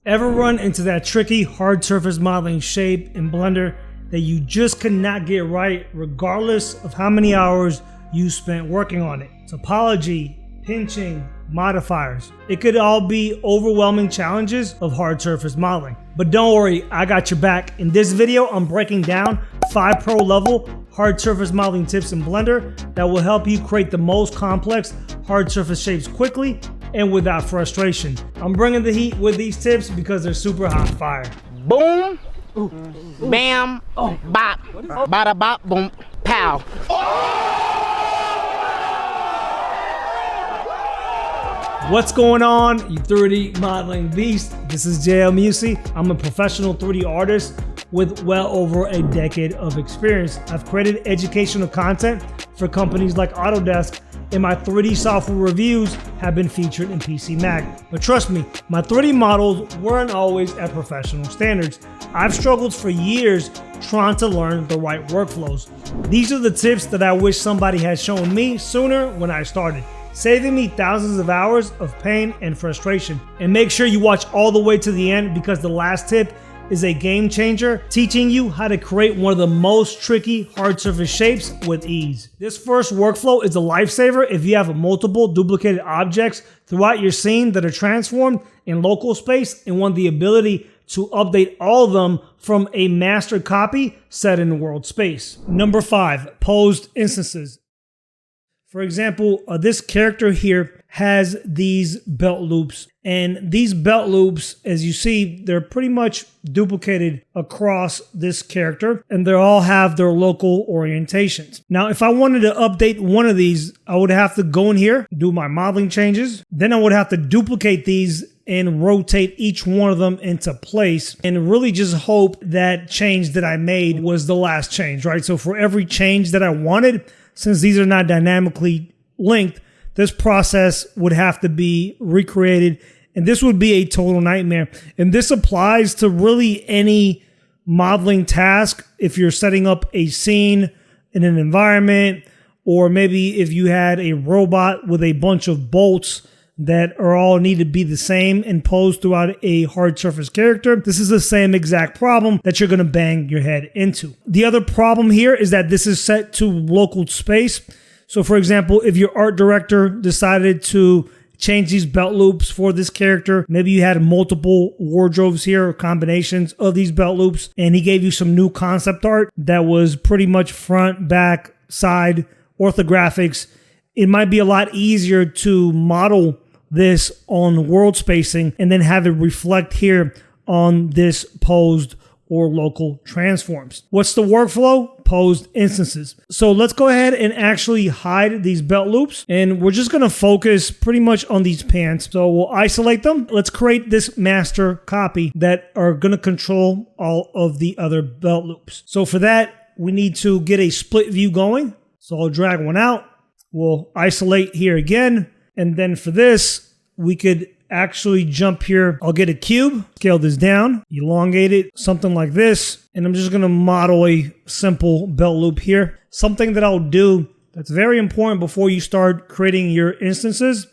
Ever run into that tricky hard surface modeling shape in Blender that you just could not get right regardless of how many hours you spent working on it? Topology, pinching, modifiers. It could all be overwhelming challenges of hard surface modeling. But don't worry, I got your back. In this video, I'm breaking down 5 pro level hard surface modeling tips in Blender that will help you create the most complex hard surface shapes quickly and without frustration. I'm bringing the heat with these tips because they're super hot fire. Boom, bam, bop, bada bop, boom, pow. What's going on, you 3D modeling beast? This is Mussi. I'm a professional 3D artist with well over a decade of experience. I've created educational content for companies like Autodesk, and my 3D software reviews have been featured in PC Mag. But trust me, my 3D models weren't always at professional standards. I've struggled for years trying to learn the right workflows. These are the tips that I wish somebody had shown me sooner when I started, saving me thousands of hours of pain and frustration. And make sure you watch all the way to the end because the last tip is a game changer, teaching you how to create one of the most tricky hard surface shapes with ease. This first workflow is a lifesaver if you have multiple duplicated objects throughout your scene that are transformed in local space and want the ability to update all of them from a master copy set in world space. Number 5, posed instances. For example, this character here has these belt loops, and these belt loops, as you see, they're pretty much duplicated across this character, and they all have their local orientations. Now, if I wanted to update one of these, I would have to go in here, do my modeling changes, then I would have to duplicate these and rotate each one of them into place and really just hope that change that I made was the last change, right? So for every change that I wanted, since these are not dynamically linked, this process would have to be recreated, and this would be a total nightmare. And this applies to really any modeling task. If you're setting up a scene in an environment, or maybe if you had a robot with a bunch of bolts that are all need to be the same and posed throughout a hard surface character, this is the same exact problem that you're going to bang your head into. The other problem here is that this is set to local space. So for example, if your art director decided to change these belt loops for this character, maybe you had multiple wardrobes here or combinations of these belt loops, and he gave you some new concept art that was pretty much front, back, side, orthographics, it might be a lot easier to model this on world spacing and then have it reflect here on this posed or local transforms. What's the workflow? Posed instances. So let's go ahead and actually hide these belt loops, and we're just going to focus pretty much on these pants. So we'll isolate them. Let's create this master copy that are going to control all of the other belt loops. So for that, we need to get a split view going. So I'll drag one out. We'll isolate here again. And then for this, we could actually jump here. I'll get a cube, scale this down, elongate it, something like this. And I'm just going to model a simple belt loop here. Something that I'll do that's very important before you start creating your instances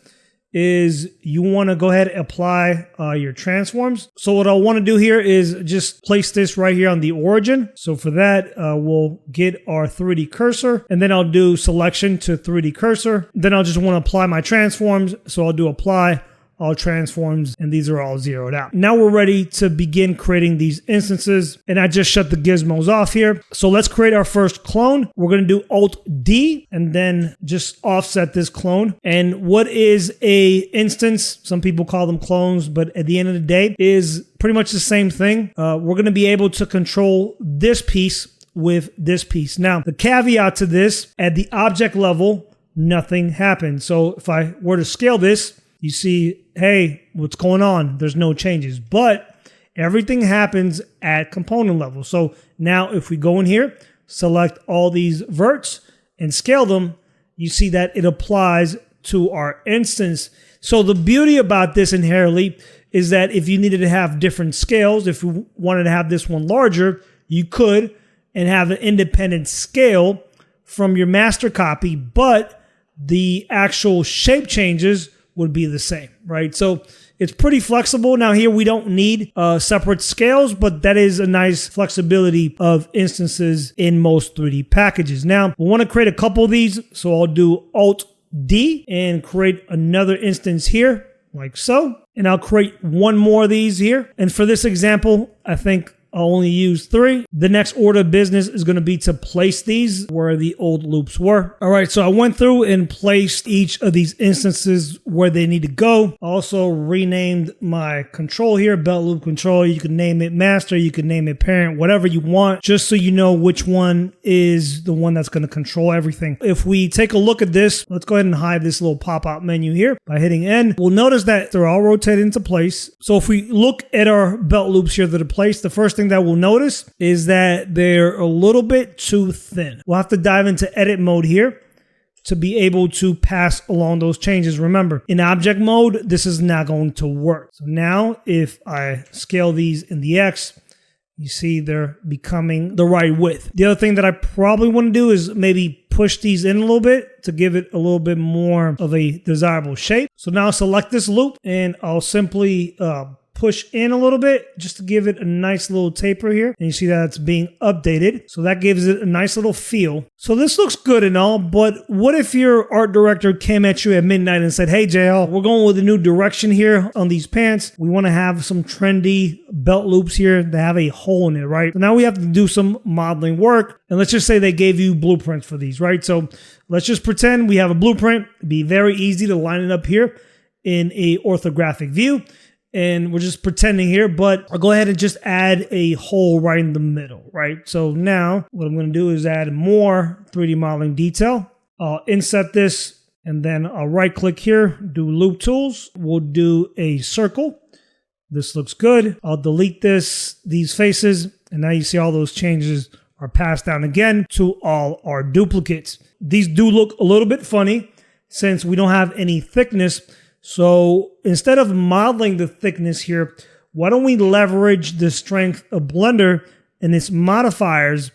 is you want to go ahead and apply your transforms. So what I want to do here is just place this right here on the origin. So for that, we'll get our 3D cursor, and then I'll do selection to 3D cursor. Then I'll just want to apply my transforms. So I'll do apply all transforms, and these are all zeroed out. Now we're ready to begin creating these instances, and I just shut the gizmos off here. So let's create our first clone. We're going to do Alt-D and then just offset this clone. And what is a instance? Some people call them clones, but at the end of the day is pretty much the same thing. We're going to be able to control this piece with this piece. Now, the caveat to this, at the object level, nothing happens. So if I were to scale this, you see, hey, what's going on? There's no changes, but everything happens at component level. So now if we go in here, select all these verts and scale them, you see that it applies to our instance. So the beauty about this inherently is that if you needed to have different scales, if you wanted to have this one larger, you could and have an independent scale from your master copy, but the actual shape changes would be the same, right? So It's pretty flexible. Now here we don't need separate scales, but that is a nice flexibility of instances in most 3D packages. Now we want to create a couple of these. So I'll do Alt D and create another instance here like so. And I'll create one more of these here. And for this example, I think I'll only use 3. The next order of business is going to be to place these where the old loops were. All right, so I went through and placed each of these instances where they need to go. I also renamed my control here, belt loop control. You can name it master, you can name it parent, whatever you want, just so you know which one is the one that's going to control everything. If we take a look at this, let's go ahead and hide this little pop-out menu here by hitting N. We'll notice that they're all rotated into place. So if we look at our belt loops here that are placed, the first thing that we'll notice is that they're a little bit too thin. We'll have to dive into edit mode here to be able to pass along those changes. Remember, in object mode, this is not going to work. So now if I scale these in the X, you see they're becoming the right width. The other thing that I probably want to do is maybe push these in a little bit to give it a little bit more of a desirable shape. So now I'll select this loop and I'll simply push in a little bit just to give it a nice little taper here. And you see that it's being updated. So that gives it a nice little feel. So this looks good and all, but what if your art director came at you at midnight and said, hey JL, we're going with a new direction here on these pants. We want to have some trendy belt loops here that have a hole in it, right? So now we have to do some modeling work. And let's just say they gave you blueprints for these, right? So let's just pretend we have a blueprint. It'd be very easy to line it up here in a orthographic view. And we're just pretending here, but I'll go ahead and just add a hole right in the middle, right? So now what I'm going to do is add more 3D modeling detail. I'll inset this and then I'll right click here, do loop tools. We'll do a circle. This looks good. I'll delete these faces. And now you see all those changes are passed down again to all our duplicates. These do look a little bit funny since we don't have any thickness. So instead of modeling the thickness here, why don't we leverage the strength of Blender and its modifiers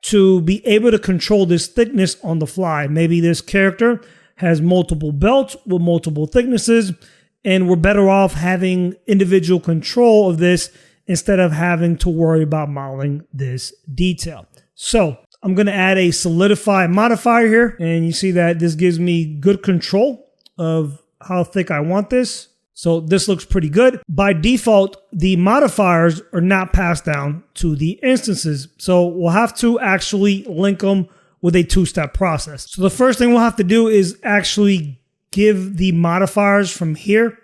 to be able to control this thickness on the fly? Maybe this character has multiple belts with multiple thicknesses, and we're better off having individual control of this instead of having to worry about modeling this detail. So I'm going to add a solidify modifier here, and you see that this gives me good control of how thick I want this. So this looks pretty good. By default, the modifiers are not passed down to the instances. So we'll have to actually link them with a two-step process. So the first thing we'll have to do is actually give the modifiers from here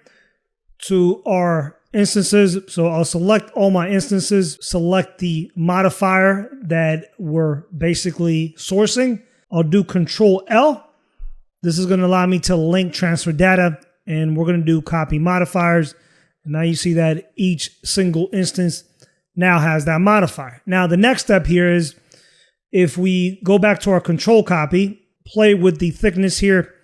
to our instances. So I'll select all my instances, select the modifier that we're basically sourcing. I'll do Control L. This is going to allow me to link transfer data, and we're going to do copy modifiers. And now you see that each single instance now has that modifier. Now the next step here is if we go back to our control copy, play with the thickness here,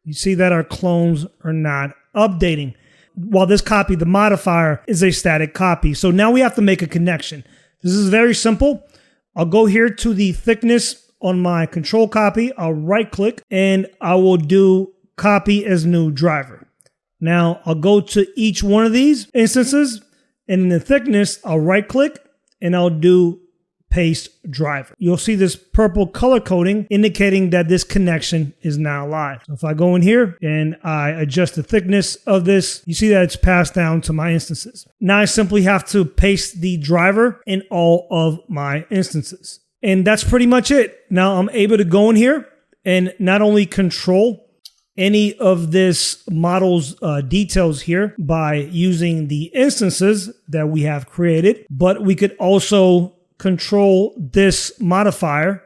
you see that our clones are not updating. While this copy, the modifier, is a static copy. So now we have to make a connection. This is very simple. I'll go here to the thickness on my control copy. I'll right click and I will do copy as new driver. Now I'll go to each one of these instances, and in the thickness, I'll right click and I'll do paste driver. You'll see this purple color coding indicating that this connection is now live. So if I go in here and I adjust the thickness of this, you see that it's passed down to my instances. Now I simply have to paste the driver in all of my instances. And that's pretty much it. Now I'm able to go in here and not only control any of this model's details here by using the instances that we have created, but we could also control this modifier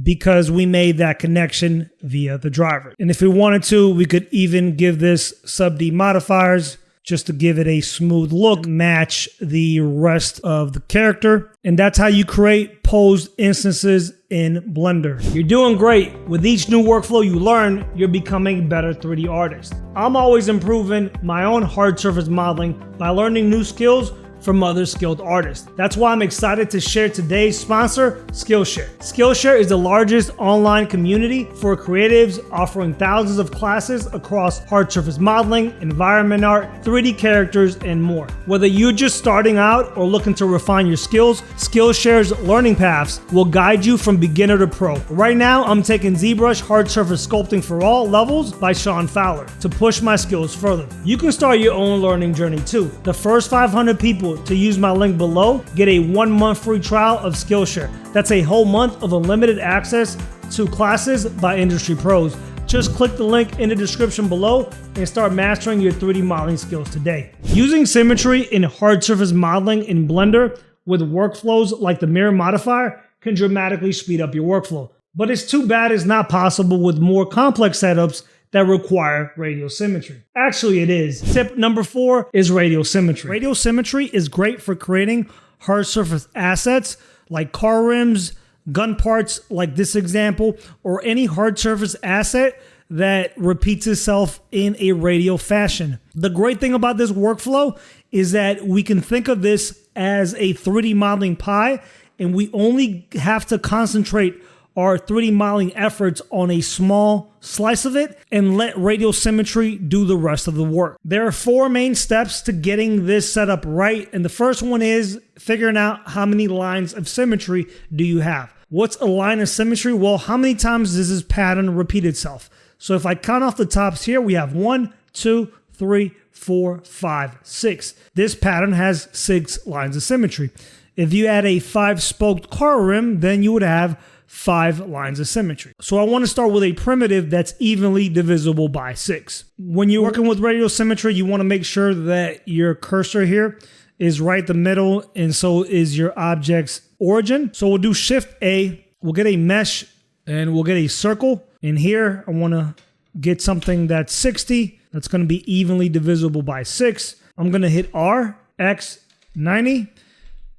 because we made that connection via the driver. And if we wanted to, we could even give this sub D modifiers just to give it a smooth look, match the rest of the character. And that's how you create posed instances in Blender. You're doing great. With each new workflow you learn, you're becoming a better 3D artist. I'm always improving my own hard surface modeling by learning new skills from other skilled artists. That's why I'm excited to share today's sponsor, Skillshare. Skillshare is the largest online community for creatives, offering thousands of classes across hard surface modeling, environment art, 3D characters, and more. Whether you're just starting out or looking to refine your skills, Skillshare's learning paths will guide you from beginner to pro. Right now, I'm taking ZBrush Hard Surface Sculpting for All Levels by Sean Fowler to push my skills further. You can start your own learning journey too. The first 500 people to use my link below get a 1-month free trial of Skillshare. That's a whole month of unlimited access to classes by industry pros. Just click the link in the description below and start mastering your 3D modeling skills today. Using symmetry in hard surface modeling in Blender with workflows like the mirror modifier can dramatically speed up your workflow. But it's too bad it's not possible with more complex setups that require radial symmetry. Actually, it is. Tip number 4 is radial symmetry. Radial symmetry is great for creating hard surface assets like car rims, gun parts like this example, or any hard surface asset that repeats itself in a radial fashion. The great thing about this workflow is that we can think of this as a 3D modeling pie, and we only have to concentrate our 3D modeling efforts on a small slice of it and let radial symmetry do the rest of the work. There are 4 main steps to getting this set up right, and the first one is figuring out how many lines of symmetry do you have. What's a line of symmetry? Well, how many times does this pattern repeat itself? So if I count off the tops here, we have 1, 2, 3, 4, 5, 6. This pattern has 6 lines of symmetry. If you add a 5-spoked car rim, then you would have 5 lines of symmetry. So I want to start with a primitive that's evenly divisible by 6. When you're working with radial symmetry, you want to make sure that your cursor here is right the middle, and so is your object's origin. So we'll do Shift A, we'll get a mesh, and we'll get a circle. And here I want to get something that's 60. That's going to be evenly divisible by 6. I'm going to hit R, X, 90,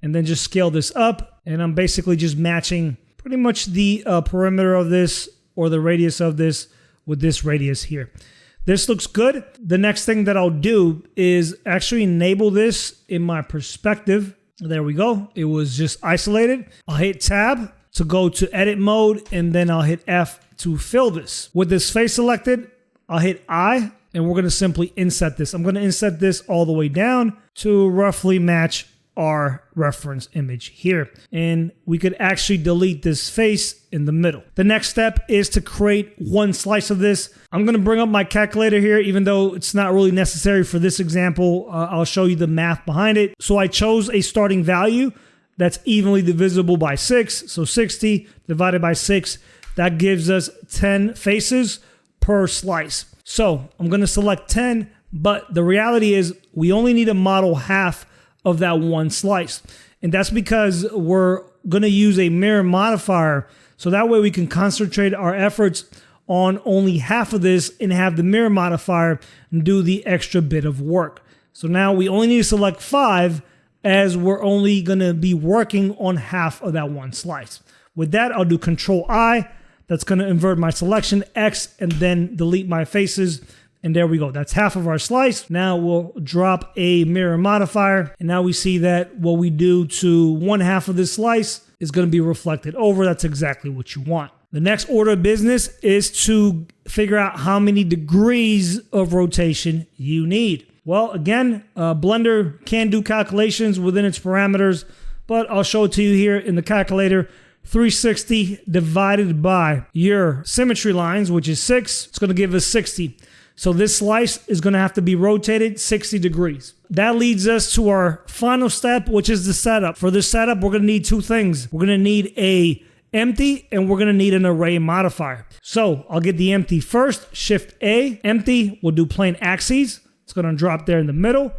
and then just scale this up. And I'm basically just matching pretty much the perimeter of this or the radius of this with this radius here. This looks good. The next thing that I'll do is actually enable this in my perspective. There we go. It was just isolated. I'll hit Tab to go to edit mode, and then I'll hit F to fill this. With this face selected, I'll hit I, and we're going to simply inset this. I'm going to inset this all the way down to roughly match our reference image here. And we could actually delete this face in the middle. The next step is to create one slice of this. I'm going to bring up my calculator here, even though it's not really necessary for this example. I'll show you the math behind it. So I chose a starting value that's evenly divisible by 6. So 60 divided by 6, that gives us 10 faces per slice. So I'm going to select 10, but the reality is we only need to model half of that one slice. And that's because we're going to use a mirror modifier. So that way we can concentrate our efforts on only half of this and have the mirror modifier do the extra bit of work. So now we only need to select 5 as we're only going to be working on half of that one slice. With that, I'll do Control I. That's going to invert my selection, X, and then delete my faces. And there we go. That's half of our slice. Now we'll drop a mirror modifier. And now we see that what we do to one half of this slice is going to be reflected over. That's exactly what you want. The next order of business is to figure out how many degrees of rotation you need. Well, again, Blender can do calculations within its parameters, but I'll show it to you here in the calculator. 360 divided by your symmetry lines, which is 6, it's going to give us 60. So this slice is going to have to be rotated 60 degrees. That leads us to our final step, which is the setup. For this setup, we're going to need 2 things. We're going to need a empty, and we're going to need an array modifier. So I'll get the empty first, Shift A, empty, we'll do plane axes. It's going to drop there in the middle.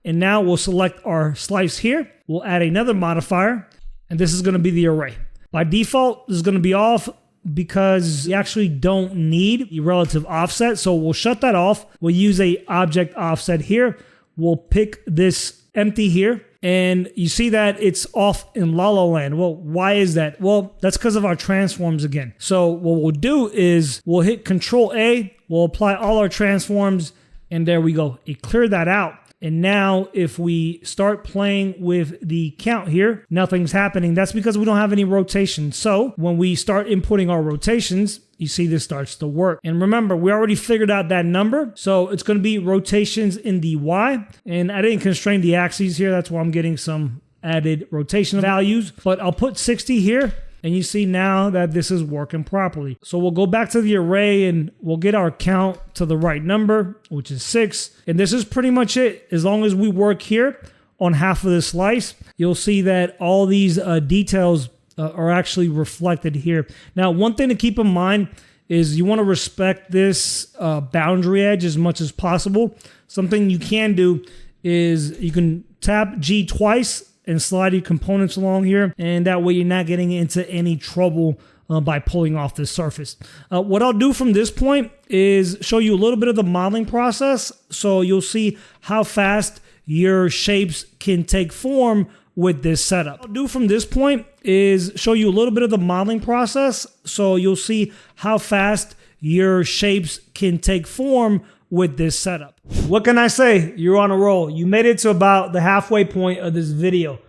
And now we'll select our slice here. We'll add another modifier, and this is going to be the array. By default, this is going to be off because you actually don't need a relative offset. So we'll shut that off. We'll use a object offset here. We'll pick this empty here. And you see that it's off in La La Land. Well, why is that? Well, that's because of our transforms again. So what we'll do is we'll hit Control A. We'll apply all our transforms. And there we go. It cleared that out. And now if we start playing with the count here, nothing's happening. That's because we don't have any rotation. So when we start inputting our rotations, you see this starts to work. And remember, we already figured out that number. So it's going to be rotations in the Y. And I didn't constrain the axes here. That's why I'm getting some added rotation values. But I'll put 60 here. And you see now that this is working properly. So we'll go back to the array and we'll get our count to the right number, which is 6. And this is pretty much it. As long as we work here on half of the slice, you'll see that all these details are actually reflected here. Now, one thing to keep in mind is you want to respect this boundary edge as much as possible. Something you can do is you can tap G twice and slide your components along here, and that way you're not getting into any trouble by pulling off this surface. What I'll do from this point is show you a little bit of the modeling process, so you'll see how fast your shapes can take form with this setup. What I'll do from this point is show you a little bit of the modeling process, so you'll see how fast your shapes can take form with this setup. What can I say? You're on a roll. You made it to about the halfway point of this video.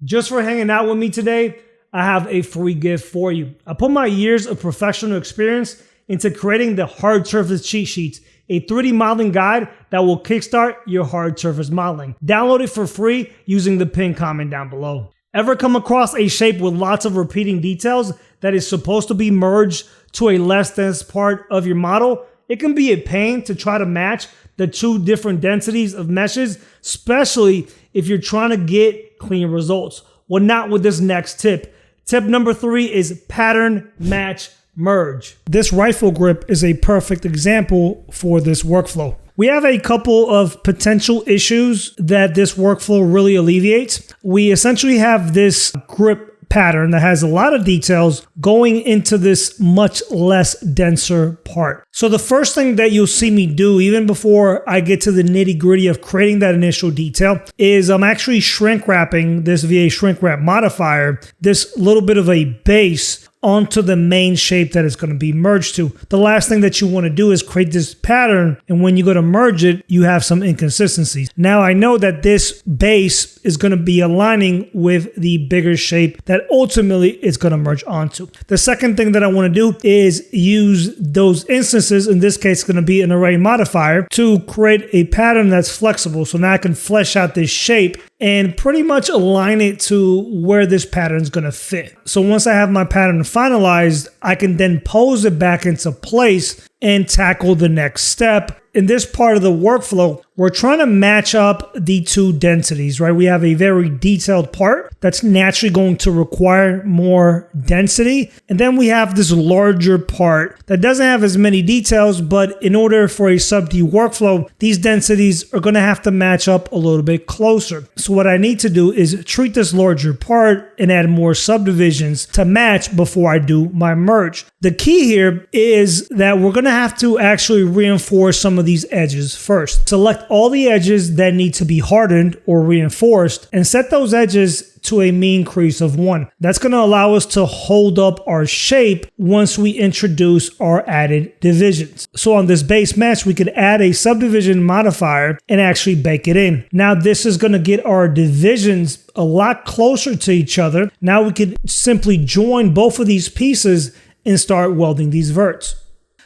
Just for hanging out with me today, I have a free gift for you. I put my years of professional experience into creating the Hard Surface Cheat Sheets, a 3D modeling guide that will kickstart your hard surface modeling. Download it for free using the pinned comment down below. Ever come across a shape with lots of repeating details that is supposed to be merged to a less dense part of your model? It can be a pain to try to match the two different densities of meshes, especially if you're trying to get clean results. Well, not with this next tip. Tip number 3 is pattern match merge. This rifle grip is a perfect example for this workflow. We have a couple of potential issues that this workflow really alleviates. We essentially have this grip pattern that has a lot of details going into this much less denser part. So the first thing that you'll see me do, even before I get to the nitty gritty of creating that initial detail, is I'm actually shrink wrapping this via shrink wrap modifier, this little bit of a base onto the main shape that it's going to be merged to. The last thing that you want to do is create this pattern, and when you go to merge it, you have some inconsistencies. Now I know that this base is going to be aligning with the bigger shape that ultimately it's going to merge onto. The second thing that I want to do is use those instances, in this case it's going to be an array modifier, to create a pattern that's flexible. So now I can flesh out this shape and pretty much align it to where this pattern is going to fit. So once I have my pattern finalized, I can then pose it back into place and tackle the next step. In this part of the workflow, we're trying to match up the two densities, right? We have a very detailed part that's naturally going to require more density. And then we have this larger part that doesn't have as many details, but in order for a sub-D workflow, these densities are going to have to match up a little bit closer. So what I need to do is treat this larger part and add more subdivisions to match before I do my merge. The key here is that we're going to have to actually reinforce some of these edges first. Select all the edges that need to be hardened or reinforced and set those edges to a mean crease of 1. That's going to allow us to hold up our shape once we introduce our added divisions. So on this base mesh, we could add a subdivision modifier and actually bake it in. Now this is going to get our divisions a lot closer to each other. Now we could simply join both of these pieces and start welding these verts.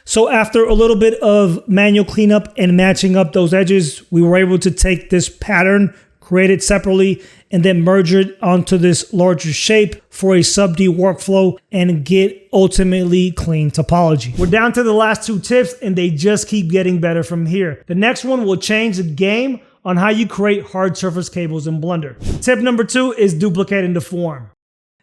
So after a little bit of manual cleanup and matching up those edges, we were able to take this pattern, create it separately, and then merge it onto this larger shape for a sub-D workflow and get ultimately clean topology. We're down to the last 2 tips, and they just keep getting better from here. The next one will change the game on how you create hard surface cables in Blender. Tip number 2 is duplicating the form.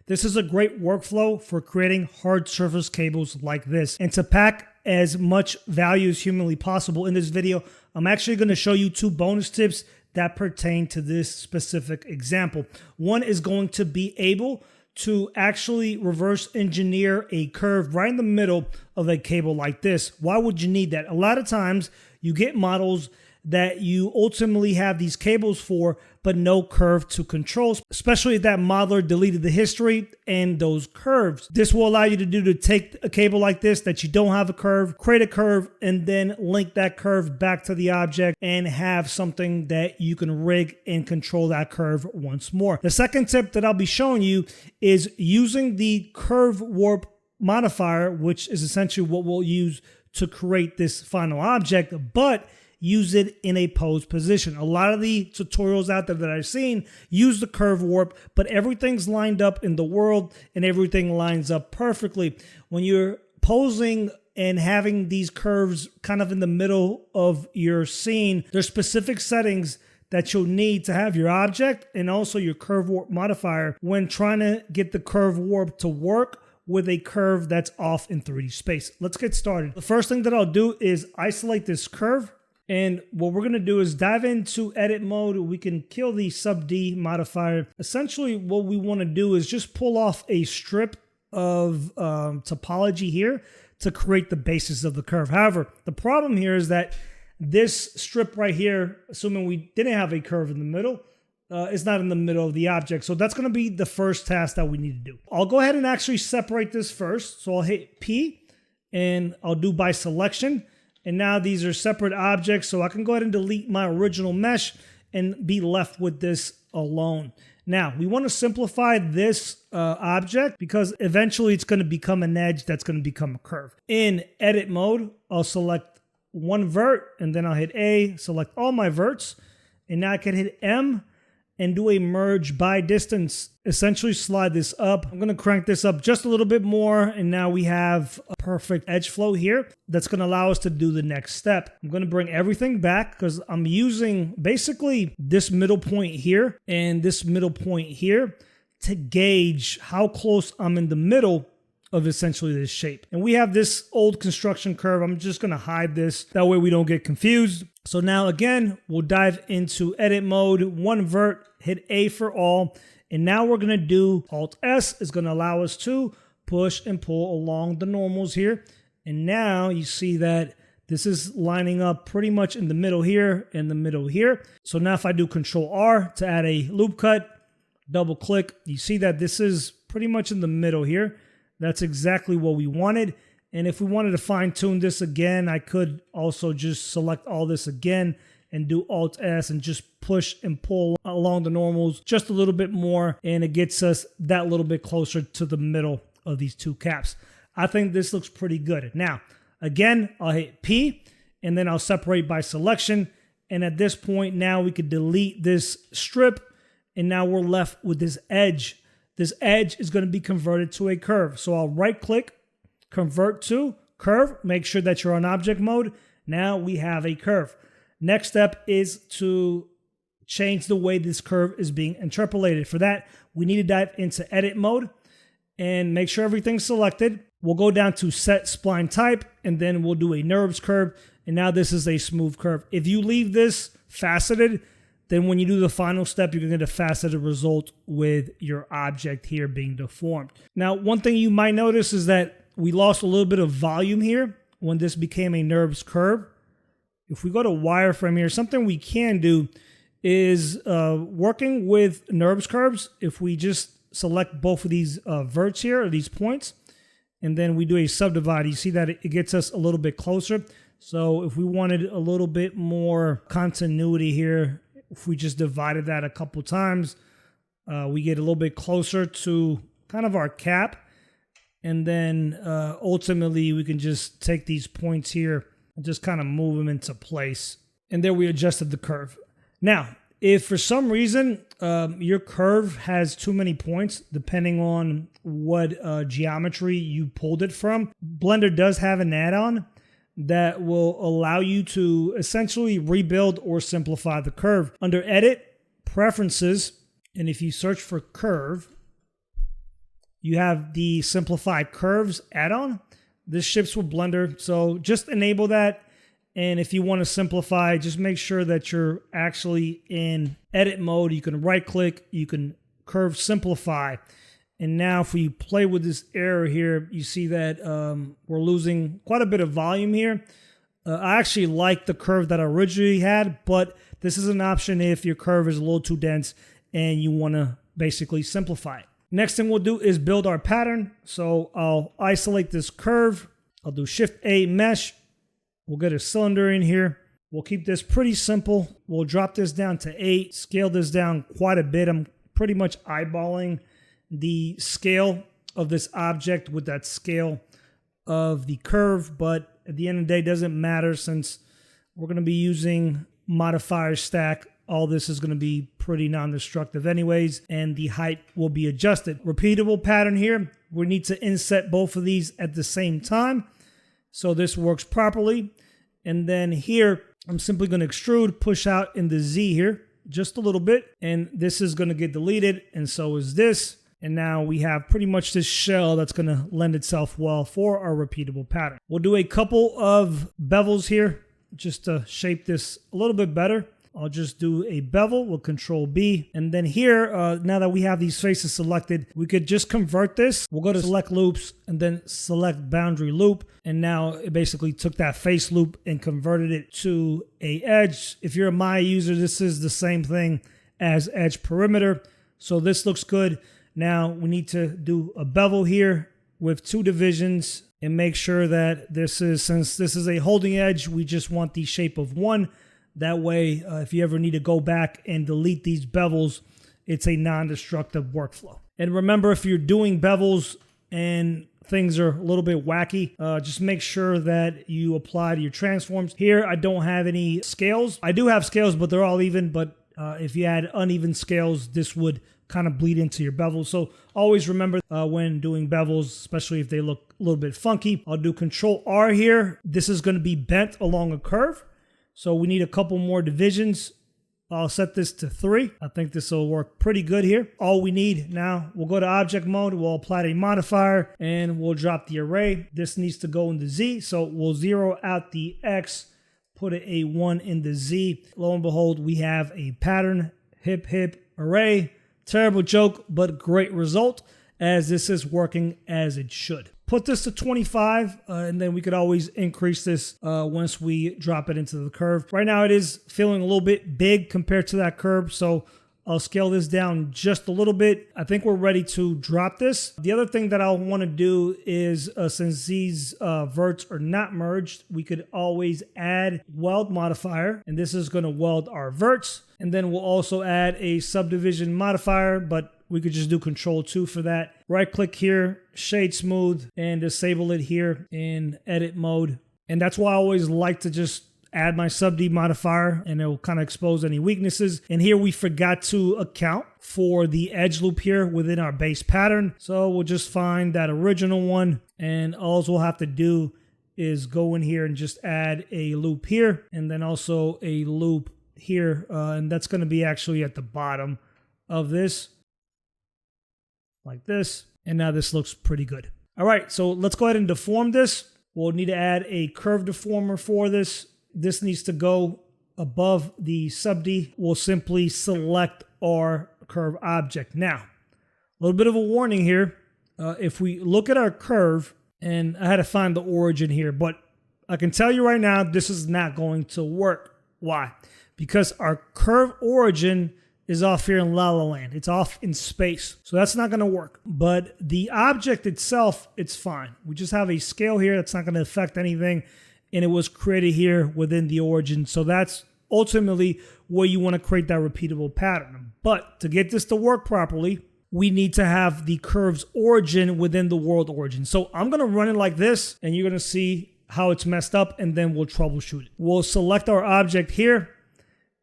This is a great workflow for creating hard surface cables like this. And to pack as much value as humanly possible in this video, I'm actually going to show you 2 bonus tips that pertain to this specific example. One is going to be able to actually reverse engineer a curve right in the middle of a cable like this. Why would you need that? A lot of times you get models that you ultimately have these cables for but no curve to control, especially if that modeler deleted the history and those curves. This will allow you to take a cable like this that you don't have a curve, create a curve, and then link that curve back to the object and have something that you can rig and control that curve once more. The second tip that I'll be showing you is using the curve warp modifier, which is essentially what we'll use to create this final object, but use it in a pose position. A lot of the tutorials out there that I've seen use the curve warp, but everything's lined up in the world and everything lines up perfectly. When you're posing and having these curves kind of in the middle of your scene, there's specific settings that you'll need to have your object and also your curve warp modifier when trying to get the curve warp to work with a curve that's off in 3D space. Let's get started. The first thing that I'll do is isolate this curve. And what we're going to do is dive into edit mode. We can kill the sub D modifier. Essentially, what we want to do is just pull off a strip of topology here to create the basis of the curve. However, the problem here is that this strip right here, assuming we didn't have a curve in the middle, is not in the middle of the object. So that's going to be the first task that we need to do. I'll go ahead and actually separate this first. So I'll hit P and I'll do by selection. And now these are separate objects, so I can go ahead and delete my original mesh and be left with this alone. Now, we want to simplify this object because eventually it's going to become an edge that's going to become a curve. In edit mode, I'll select one vert, and then I'll hit A, select all my verts, and now I can hit M and do a merge by distance. Essentially slide this up. I'm going to crank this up just a little bit more, and now we have a perfect edge flow here that's going to allow us to do the next step. I'm going to bring everything back because I'm using basically this middle point here and this middle point here to gauge how close I'm in the middle of essentially this shape. And we have this old construction curve. I'm just going to hide this. That way we don't get confused. So now again, we'll dive into edit mode, one vert, hit A for all. And now we're going to do Alt S is going to allow us to push and pull along the normals here. And now you see that this is lining up pretty much in the middle here and the middle here. So now if I do Control R to add a loop cut, double click, you see that this is pretty much in the middle here. That's exactly what we wanted. And if we wanted to fine tune this again, I could also just select all this again and do Alt S and just push and pull along the normals just a little bit more. And it gets us that little bit closer to the middle of these two caps. I think this looks pretty good. Now, again, I'll hit P and then I'll separate by selection. And at this point, now we could delete this strip. And now we're left with this edge. This edge is going to be converted to a curve. So I'll right click, convert to curve, make sure that you're on object mode. Now we have a curve. Next step is to change the way this curve is being interpolated. For that, we need to dive into edit mode and make sure everything's selected. We'll go down to set spline type and then we'll do a NURBS curve. And now this is a smooth curve. If you leave this faceted, then when you do the final step, you're going to get a faceted result with your object here being deformed. Now, one thing you might notice is that we lost a little bit of volume here when this became a NURBS curve. If we go to wireframe here, something we can do is working with NURBS curves. If we just select both of these verts here, or these points, and then we do a subdivide, you see that it gets us a little bit closer. So if we wanted a little bit more continuity here, if we just divided that a couple times, we get a little bit closer to kind of our cap. And then ultimately, we can just take these points here and just kind of move them into place. And there we adjusted the curve. Now, if for some reason your curve has too many points, depending on what geometry you pulled it from, Blender does have an add-on that will allow you to essentially rebuild or simplify the curve. Under Edit, Preferences, and if you search for Curve, you have the Simplify Curves add-on. This ships with Blender, so just enable that. And if you want to simplify, just make sure that you're actually in edit mode. You can right click, you can curve simplify. And now if we play with this error here, you see that we're losing quite a bit of volume here. I actually like the curve that I originally had, but this is an option if your curve is a little too dense and you want to basically simplify it. Next thing we'll do is build our pattern. So I'll isolate this curve. I'll do Shift-A mesh. We'll get a cylinder in here. We'll keep this pretty simple. We'll drop this down to 8, scale this down quite a bit. I'm pretty much eyeballing the scale of this object with that scale of the curve, but at the end of the day, it doesn't matter since we're going to be using modifier stack. All this is going to be pretty non-destructive anyways, and the height will be adjusted. Repeatable pattern here. We need to inset both of these at the same time so this works properly. And then here, I'm simply going to extrude, push out in the Z here just a little bit, and this is going to get deleted, and so is this. And now we have pretty much this shell that's going to lend itself well for our repeatable pattern. We'll do a couple of bevels here just to shape this a little bit better. I'll just do a bevel with Control B. And then here, now that we have these faces selected, we could just convert this. We'll go to Select Loops and then Select Boundary Loop. And now it basically took that face loop and converted it to a edge. If you're a Maya user, this is the same thing as edge perimeter. So this looks good. Now we need to do a bevel here with 2 divisions and make sure that this is, since this is a holding edge, we just want the shape of 1. That way, if you ever need to go back and delete these bevels, it's a non-destructive workflow. And remember, if you're doing bevels and things are a little bit wacky, just make sure that you apply to your transforms. Here, I don't have any scales. I do have scales, but they're all even. But if you had uneven scales, this would kind of bleed into your bevels. So always remember when doing bevels, especially if they look a little bit funky. I'll do Control R here. This is going to be bent along a curve. So we need a couple more divisions. I'll set this to 3. I think this will work pretty good here. All we need now, we'll go to object mode, we'll apply a modifier, and we'll drop the array. This needs to go in the Z, so we'll zero out the X, put a 1 in the Z. Lo and behold, we have a pattern, hip hip array. Terrible joke, but great result, as this is working as it should. Put this to 25, and then we could always increase this once we drop it into the curve. Right now it is feeling a little bit big compared to that curve, so I'll scale this down just a little bit. I think we're ready to drop this. The other thing that I'll want to do is, since these verts are not merged, we could always add weld modifier, and this is going to weld our verts. And then we'll also add a subdivision modifier, but we could just do Control 2 for that. Right click here, shade smooth, and disable it here in edit mode. And that's why I always like to just add my sub-D modifier, and it will kind of expose any weaknesses. And here we forgot to account for the edge loop here within our base pattern. So we'll just find that original one, and all we'll have to do is go in here and just add a loop here, and then also a loop here. And that's going to be actually at the bottom of this, like this. And now this looks pretty good. All right, so let's go ahead and deform this. We'll need to add a curve deformer for this. This needs to go above the sub-D. We'll simply select our curve object. Now, a little bit of a warning here. If we look at our curve, and I had to find the origin here, but I can tell you right now, this is not going to work. Why? Because our curve origin is off here in La La Land. It's off in space. So that's not going to work. But the object itself, it's fine. We just have a scale here that's not going to affect anything. And it was created here within the origin. So that's ultimately where you want to create that repeatable pattern. But to get this to work properly, we need to have the curve's origin within the world origin. So I'm going to run it like this, and you're going to see how it's messed up, and then we'll troubleshoot it. We'll select our object here.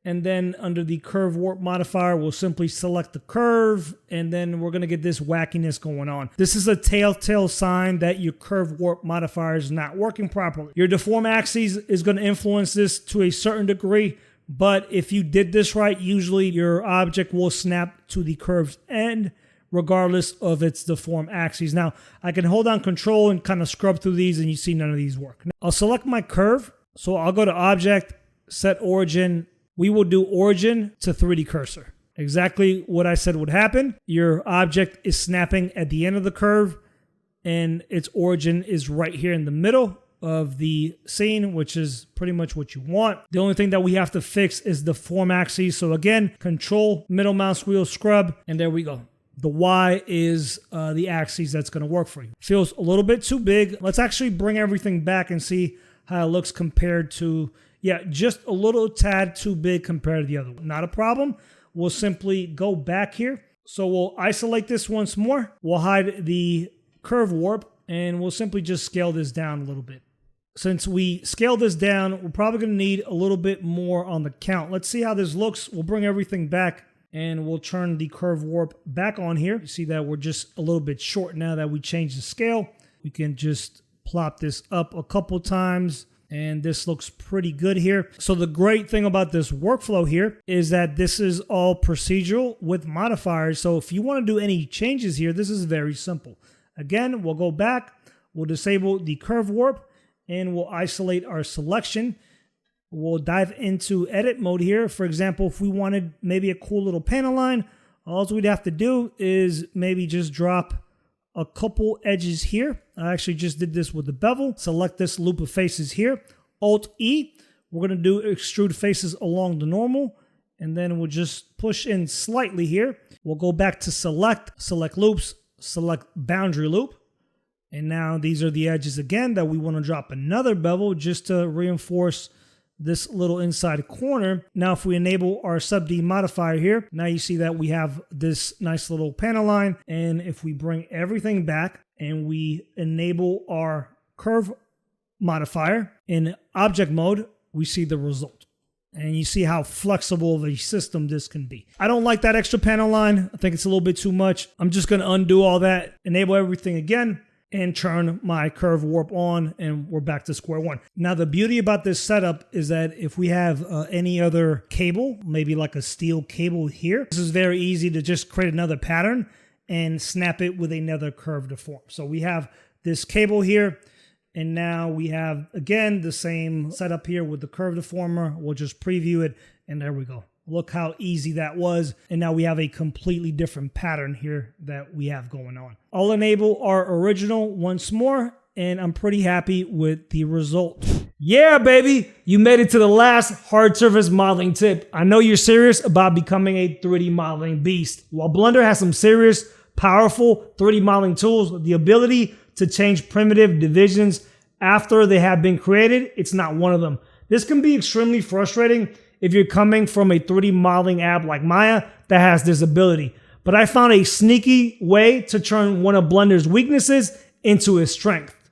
And then under the curve warp modifier, we'll simply select the curve, and then we're going to get this wackiness going on. This is a telltale sign that your curve warp modifier is not working properly. Your deform axis is going to influence this to a certain degree, but if you did this right, usually your object will snap to the curve's end, regardless of its deform axes. Now, I can hold down Control and kind of scrub through these, and you see none of these work. Now, I'll select my curve, so I'll go to Object, Set Origin. We will do origin to 3D cursor. Exactly what I said would happen. Your object is snapping at the end of the curve, and its origin is right here in the middle. of the scene, which is pretty much what you want. The only thing that we have to fix is the form axis. So again, control middle mouse wheel scrub, and there we go. The Y is the axis that's going to work for you. Feels a little bit too big. Let's actually bring everything back and see how it looks compared to, yeah, just a little tad too big compared to the other one. Not a problem. We'll simply go back here. So we'll isolate this once more. We'll hide the curve warp, and we'll simply just scale this down a little bit. Since we scaled this down, we're probably going to need a little bit more on the count. Let's see how this looks. We'll bring everything back, and we'll turn the curve warp back on here. You see that we're just a little bit short now that we changed the scale. We can just plop this up a couple times, and this looks pretty good here. So the great thing about this workflow here is that this is all procedural with modifiers. So if you want to do any changes here, this is very simple. Again, we'll go back, we'll disable the curve warp, and we'll isolate our selection. We'll dive into edit mode here. For example, if we wanted maybe a cool little panel line, all we'd have to do is maybe just drop a couple edges here. I actually just did this with the bevel. Select this loop of faces here. Alt-E. We're going to do extrude faces along the normal. And then we'll just push in slightly here. We'll go back to select loops, select boundary loop. And now these are the edges again that we want to drop another bevel just to reinforce this little inside corner. Now, if we enable our sub D modifier here, now you see that we have this nice little panel line. And if we bring everything back and we enable our curve modifier in object mode, we see the result. And you see how flexible of a system this can be. I don't like that extra panel line. I think it's a little bit too much. I'm just going to undo all that, enable everything again, and turn my curve warp on, and we're back to square one. Now, the beauty about this setup is that if we have any other cable, maybe like a steel cable here, this is very easy to just create another pattern and snap it with another curve deform. So we have this cable here, and now we have, again, the same setup here with the curve deformer. We'll just preview it, and there we go. Look how easy that was. And now we have a completely different pattern here that we have going on. I'll enable our original once more, and I'm pretty happy with the result. Yeah, baby, you made it to the last hard surface modeling tip. I know you're serious about becoming a 3D modeling beast. While Blender has some serious, powerful 3D modeling tools, the ability to change primitive divisions after they have been created, it's not one of them. This can be extremely frustrating if you're coming from a 3D modeling app like Maya that has this ability. But I found a sneaky way to turn one of Blender's weaknesses into a strength.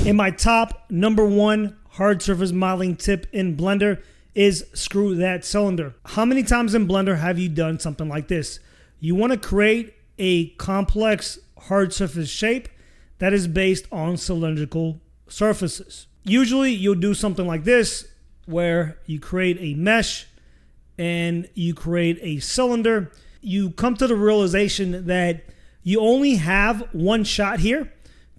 In my top #1 hard surface modeling tip in Blender is screw that cylinder. How many times in Blender have you done something like this? You want to create a complex hard surface shape that is based on cylindrical surfaces. Usually you'll do something like this, where you create a mesh and you create a cylinder. You come to the realization that you only have one shot here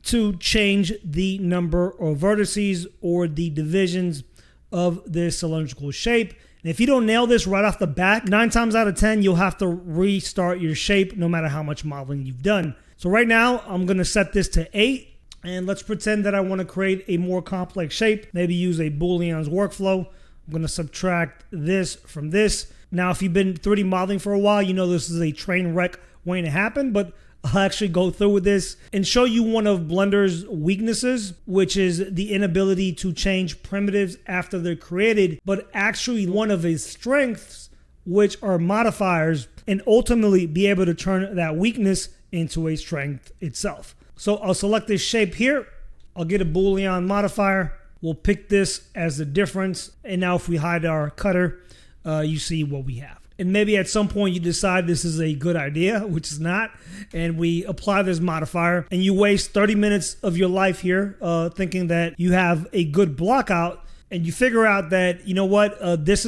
to change the number of vertices or the divisions of this cylindrical shape. And if you don't nail this right off the bat, 9 times out of 10, you'll have to restart your shape no matter how much modeling you've done. So right now, I'm going to set this to 8. And let's pretend that I want to create a more complex shape, maybe use a Boolean's workflow. I'm going to subtract this from this. Now, if you've been 3D modeling for a while, you know this is a train wreck waiting to happen, but I'll actually go through with this and show you one of Blender's weaknesses, which is the inability to change primitives after they're created, but actually one of his strengths, which are modifiers, and ultimately be able to turn that weakness into a strength itself. So I'll select this shape here. I'll get a Boolean modifier. We'll pick this as the difference. And now if we hide our cutter, you see what we have. And maybe at some point you decide this is a good idea, which is not. And we apply this modifier and you waste 30 minutes of your life here thinking that you have a good block out. And you figure out that, you know what, this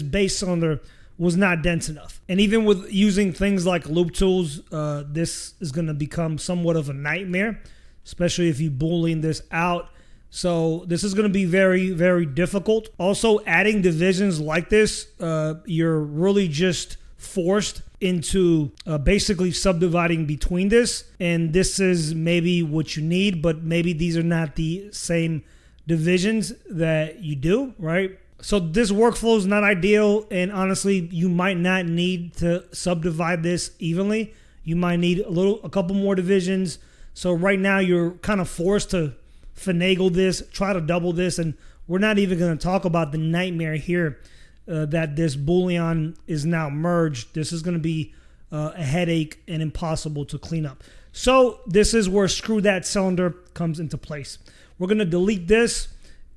base cylinder was not dense enough. And even with using things like loop tools, this is going to become somewhat of a nightmare, especially if you Boolean this out. So this is going to be very, very difficult. Also, adding divisions like this, you're really just forced into basically subdividing between this, and this is maybe what you need, but maybe these are not the same divisions that you do, right? So this workflow is not ideal, and honestly, you might not need to subdivide this evenly. You might need a couple more divisions. So right now you're kind of forced to finagle this, try to double this, and we're not even going to talk about the nightmare here that this Boolean is now merged. This is going to be a headache and impossible to clean up. So this is where screw that cylinder comes into place. We're going to delete this,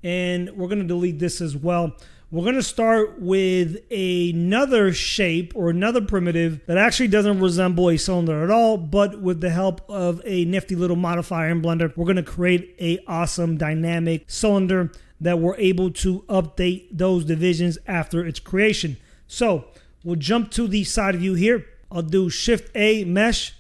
and we're going to delete this as well. We're going to start with another shape or another primitive that actually doesn't resemble a cylinder at all, but with the help of a nifty little modifier in Blender, we're going to create an awesome dynamic cylinder that we're able to update those divisions after its creation. So we'll jump to the side view here. I'll do Shift A mesh.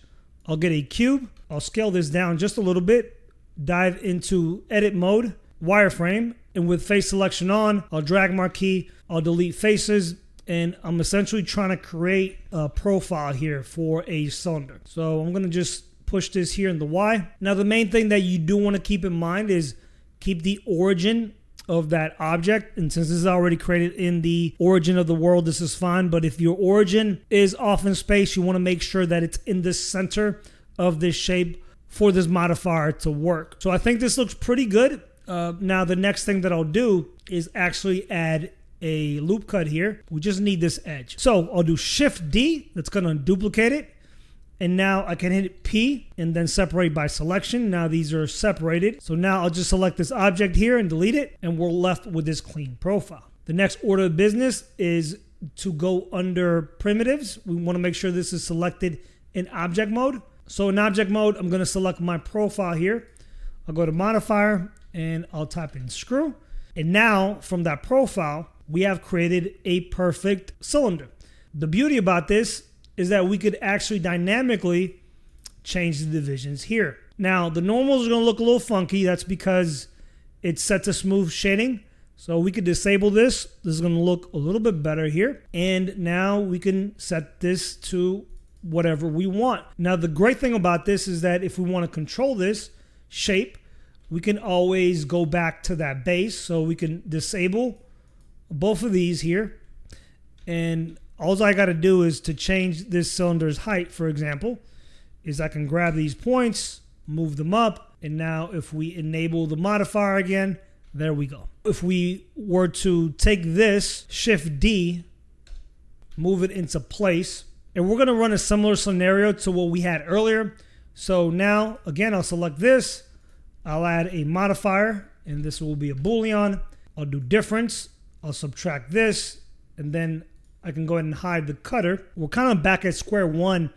I'll get a cube. I'll scale this down just a little bit, dive into edit mode, wireframe, and with face selection on, I'll drag marquee, I'll delete faces, and I'm essentially trying to create a profile here for a cylinder. So I'm gonna just push this here in the Y. Now the main thing that you do want to keep in mind is keep the origin of that object, and since this is already created in the origin of the world, this is fine. But if your origin is off in space, you want to make sure that it's in the center of this shape for this modifier to work. So I think this looks pretty good. Now the next thing that I'll do is actually add a loop cut here. We just need this edge. So I'll do Shift D, that's gonna duplicate it. And now I can hit P and then separate by selection. Now these are separated. So now I'll just select this object here and delete it, and we're left with this clean profile. The next order of business is to go under primitives. We wanna make sure this is selected in object mode. So in object mode, I'm gonna select my profile here. I'll go to modifier, and I'll type in screw. And now from that profile, we have created a perfect cylinder. The beauty about this is that we could actually dynamically change the divisions here. Now the normals are gonna look a little funky. That's because it's set to smooth shading. So we could disable this. This is gonna look a little bit better here. And now we can set this to whatever we want. Now the great thing about this is that if we wanna control this shape, we can always go back to that base. So we can disable both of these here. And all I got to do is to change this cylinder's height, for example, is I can grab these points, move them up. And now if we enable the modifier again, there we go. If we were to take this, Shift D, move it into place, and we're going to run a similar scenario to what we had earlier. So now, again, I'll select this. I'll add a modifier, and this will be a Boolean. I'll do difference. I'll subtract this, and then I can go ahead and hide the cutter. We're kind of back at square one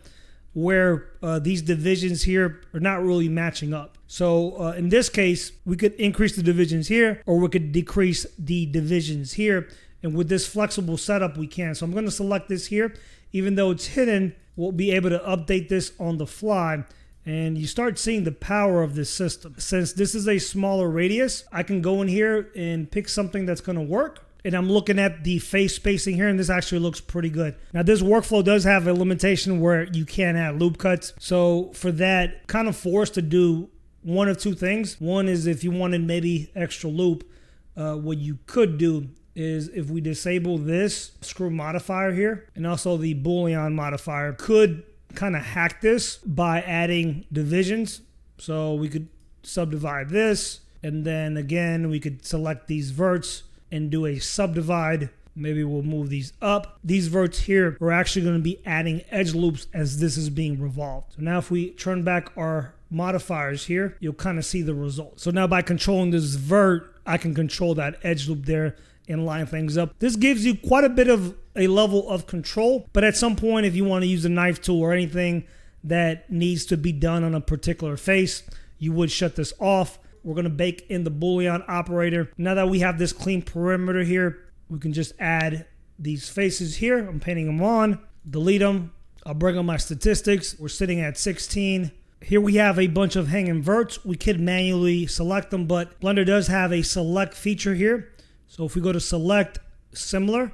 where these divisions here are not really matching up. So in this case, we could increase the divisions here, or we could decrease the divisions here. And with this flexible setup, we can. So I'm going to select this here. Even though it's hidden, we'll be able to update this on the fly. And you start seeing the power of this system. Since this is a smaller radius, I can go in here and pick something that's going to work. And I'm looking at the face spacing here, and this actually looks pretty good. Now this workflow does have a limitation where you can't add loop cuts. So for that, kind of forced to do one of two things. One is if you wanted maybe extra loop, what you could do is if we disable this screw modifier here, and also the Boolean modifier, could kind of hack this by adding divisions. So we could subdivide this, and then again we could select these verts and do a subdivide. Maybe we'll move these up. These verts here are actually going to be adding edge loops as this is being revolved. So now if we turn back our modifiers here, you'll kind of see the result. So now by controlling this vert, I can control that edge loop there and line things up. This gives you quite a bit of a level of control, but at some point, if you want to use a knife tool or anything that needs to be done on a particular face, you would shut this off. We're going to bake in the Boolean operator. Now that we have this clean perimeter here, we can just add these faces here. I'm painting them on, delete them. I'll bring on my statistics. We're sitting at 16. Here we have a bunch of hanging verts. We could manually select them, but Blender does have a select feature here. So if we go to select similar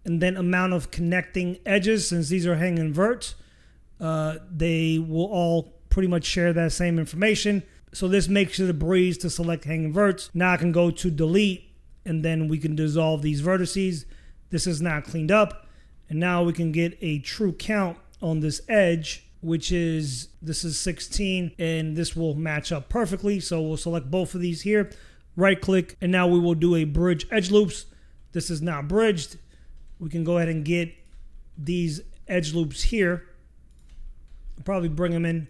and then amount of connecting edges. Since these are hang invert, they will all pretty much share that same information. So this makes it a breeze to select hang inverts. Now I can go to delete, and then we can dissolve these vertices. This is now cleaned up, and now we can get a true count on this edge, which is, this is 16, and this will match up perfectly. So we'll select both of these here, right click, and now we will do a bridge edge loops. This is now bridged. We can go ahead and get these edge loops here. I'll probably bring them in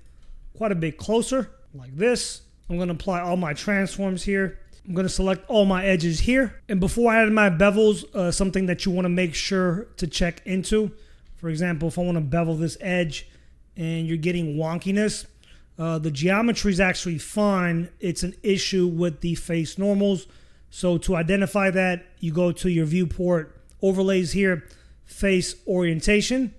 quite a bit closer, like this. I'm gonna apply all my transforms here. I'm gonna select all my edges here. And before I add my bevels, something that you wanna make sure to check into. For example, if I wanna bevel this edge and you're getting wonkiness, the geometry is actually fine. It's an issue with the face normals. So to identify that, you go to your viewport overlays here, face orientation,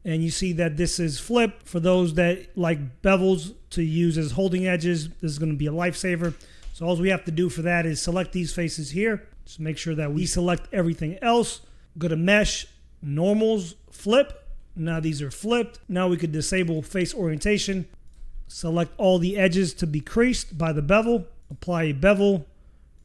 and you see that this is flipped. For those that like bevels to use as holding edges, this is going to be a lifesaver. So all we have to do for that is select these faces here. Just make sure that we select everything else. Go to mesh, normals, flip. Now these are flipped. Now we could disable face orientation. Select all the edges to be creased by the bevel. Apply a bevel.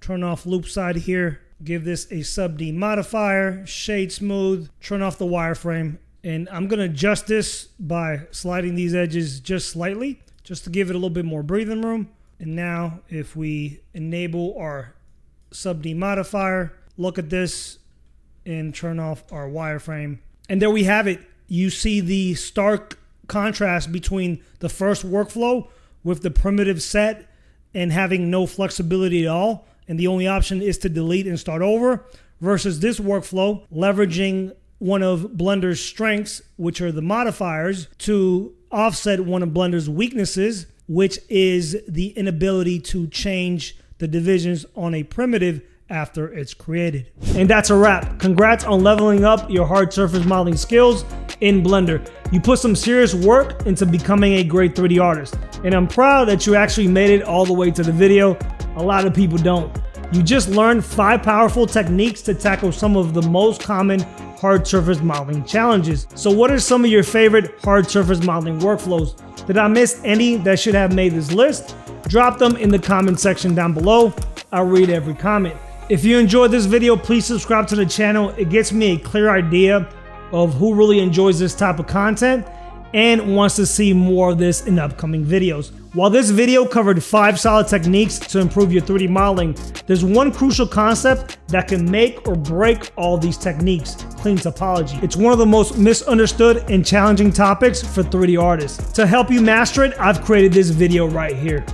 Turn off loop side here. Give this a sub D modifier. Shade smooth. Turn off the wireframe. And I'm going to adjust this by sliding these edges just slightly, just to give it a little bit more breathing room. And now if we enable our sub D modifier, look at this and turn off our wireframe. And there we have it. You see the stark contrast between the first workflow with the primitive set and having no flexibility at all. And the only option is to delete and start over, versus this workflow leveraging one of Blender's strengths, which are the modifiers, to offset one of Blender's weaknesses, which is the inability to change the divisions on a primitive after it's created. And that's a wrap. Congrats on leveling up your hard surface modeling skills in Blender. You put some serious work into becoming a great 3D artist. And I'm proud that you actually made it all the way to the video. A lot of people don't. You just learned 5 powerful techniques to tackle some of the most common hard surface modeling challenges. So what are some of your favorite hard surface modeling workflows? Did I miss any that should have made this list? Drop them in the comment section down below. I'll read every comment. If you enjoyed this video, please subscribe to the channel. It gets me a clear idea of who really enjoys this type of content and wants to see more of this in upcoming videos. While this video covered 5 solid techniques to improve your 3D modeling, there's one crucial concept that can make or break all these techniques: clean topology. It's one of the most misunderstood and challenging topics for 3D artists. To help you master it, I've created this video right here.